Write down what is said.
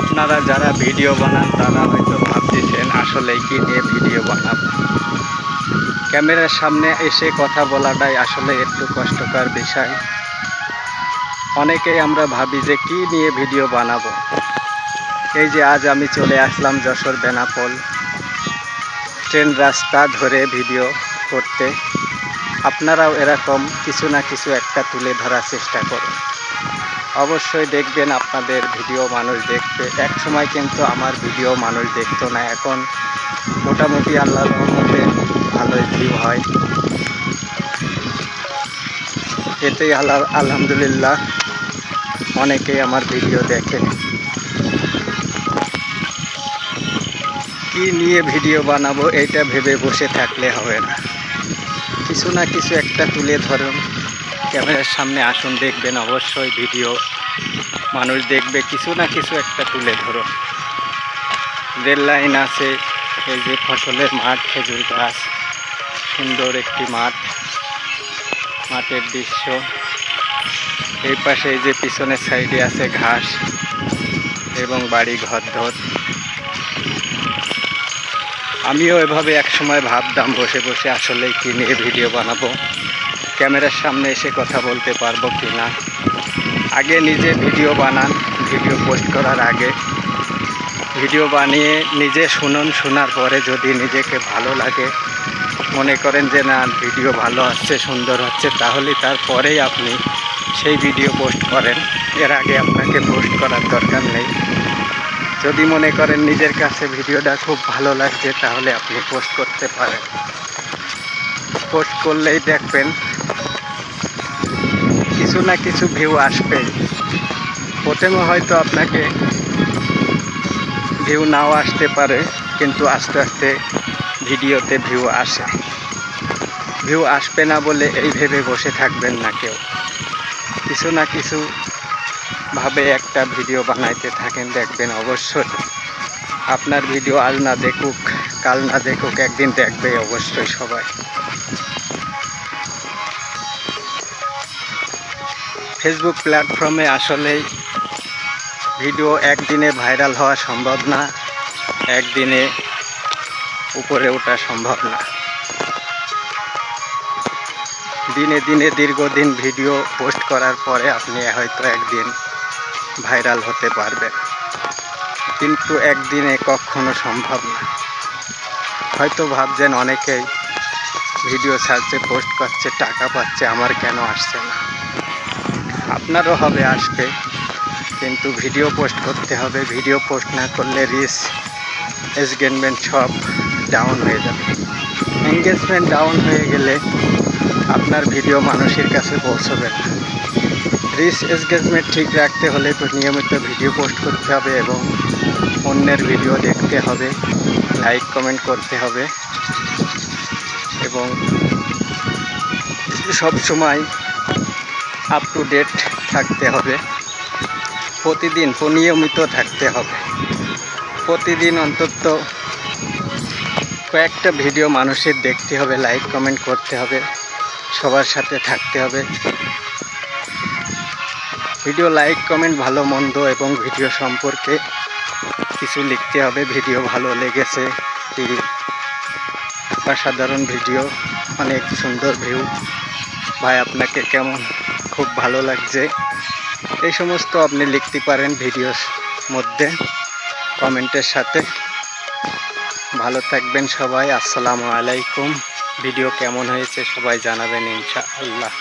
আপনারা যারা ভিডিও বানান তারা হয়তো ভাবতেছেন আসলে কি নিয়ে ভিডিও বানাবো। ক্যামেরার সামনে এসে কথা বলাটাই আসলে একটু কষ্টকর বিষয়। অনেকেই আমরা ভাবি যে কি নিয়ে ভিডিও বানাবো। এই যে আজ আমি চলে আসলাম যশোর বেনাপোল ট্রেন রাস্তা ধরে ভিডিও করতে। আপনারাও এরকম কিছু না কিছু একটা তুলে ধরার চেষ্টা করুন। অবশ্যই দেখবেন আপনাদের ভিডিও মানুষ দেখবে। এক সময় কিন্তু আমার ভিডিও মানুষ দেখতো না, এখন মোটামুটি আল্লাহর রহমতে ভালোই ভিউ হয়। এতেই আলহামদুলিল্লাহ অনেকেই আমার ভিডিও দেখে। কি নিয়ে ভিডিও বানাবো এইটা ভেবে বসে থাকলে হবে না, কিছু না কিছু একটা তুলে ধরুন। ক্যামেরার সামনে আসুন, দেখবেন অবশ্যই ভিডিও মানুষ দেখবে। কিছু না কিছু একটা তুলে ধরুন। রেল লাইন আছে, এই যে ফসলের মাঠ, খেজুর গাছ, সুন্দর একটি মাঠ, মাঠের দৃশ্য। এই পাশে এই যে পিছনের সাইডে আছে ঘাস এবং বাড়ি ঘরদোর। আমিও এভাবে একসময় ভাবতাম বসে বসে আসলে কি নিয়ে ভিডিও বানাবো, ক্যামেরার সামনে এসে কথা বলতে পারবো কি না। আগে নিজে ভিডিও বানান, ভিডিও পোস্ট করার আগে ভিডিও বানিয়ে নিজে শুনুন। শোনার পরে যদি নিজেকে ভালো লাগে, মনে করেন যে না ভিডিও ভালো হচ্ছে, সুন্দর হচ্ছে, তাহলে তারপরেই আপনি সেই ভিডিও পোস্ট করেন। এর আগে আপনাকে পোস্ট করার দরকার নেই। যদি মনে করেন নিজের কাছে ভিডিওটা খুব ভালো লাগছে, তাহলে আপনি পোস্ট করতে পারেন। পোস্ট করলেই দেখবেন কিছু না কিছু ভিউ আসবেই। প্রথমে হয়তো আপনাকে ভিউ নাও আসতে পারে, কিন্তু আস্তে আস্তে ভিডিওতে ভিউ আসে। ভিউ আসবে না বলে এই ভেবে বসে থাকবেন না কেউ। কিছু না কিছু ভাবে একটা ভিডিও বানাইতে থাকেন, দেখবেন অবশ্যই আপনার ভিডিও আজ না দেখুক, কাল না দেখুক, একদিন দেখবে অবশ্যই সবাই। ফেসবুক প্ল্যাটফর্মে আসলেই ভিডিও একদিনে ভাইরাল হওয়া সম্ভব না, একদিনে উপরে ওঠা সম্ভব না। দিনে দিনে দীর্ঘদিন ভিডিও পোস্ট করার পরে আপনি হয়তো একদিন ভাইরাল হতে পারবেন, কিন্তু একদিনে কখনো সম্ভব না। হয়তো ভাবছেন অনেকেই ভিডিও ছাড়ছে, পোস্ট করছে, টাকা পাচ্ছে, আমার কেন আসছে না। আপনারও হবে, আসবে, কিন্তু ভিডিও পোস্ট করতে হবে। ভিডিও পোস্ট না করলে রিচ, এনগেজমেন্ট সব ডাউন হয়ে যাবে। এনগেজমেন্ট ডাউন হয়ে গেলে আপনার ভিডিও মানুষের কাছে পৌঁছবে না। রিচ এনগেজমেন্ট ঠিক রাখতে হলে নিয়মিত ভিডিও পোস্ট করতে হবে এবং অন্যের ভিডিও দেখতে হবে, লাইক কমেন্ট করতে হবে এবং সব সময় আপ টু ডেট থাকতে হবে। প্রতিদিন নিয়মিত থাকতে হবে। প্রতিদিন অন্তত কয়েকটা ভিডিও মানুষের দেখতে হবে, লাইক কমেন্ট করতে হবে, সবার সাথে থাকতে হবে। ভিডিও লাইক কমেন্ট ভালো মন্দ এবং ভিডিও সম্পর্কে কিছু লিখতে হবে। ভিডিও ভালো লেগেছে, অসাধারণ ভিডিও, অনেক সুন্দর ভিউ, ভাই আপনাকে কেমন, খুব ভালো লাগছে, এই সমস্ত আপনি লিখতে পারেন ভিডিওর মধ্যে কমেন্টের সাথে। ভালো থাকবেন সবাই। আসসালামু আলাইকুম। ভিডিও কেমন হয়েছে সবাই জানাবেন ইনশাআল্লাহ।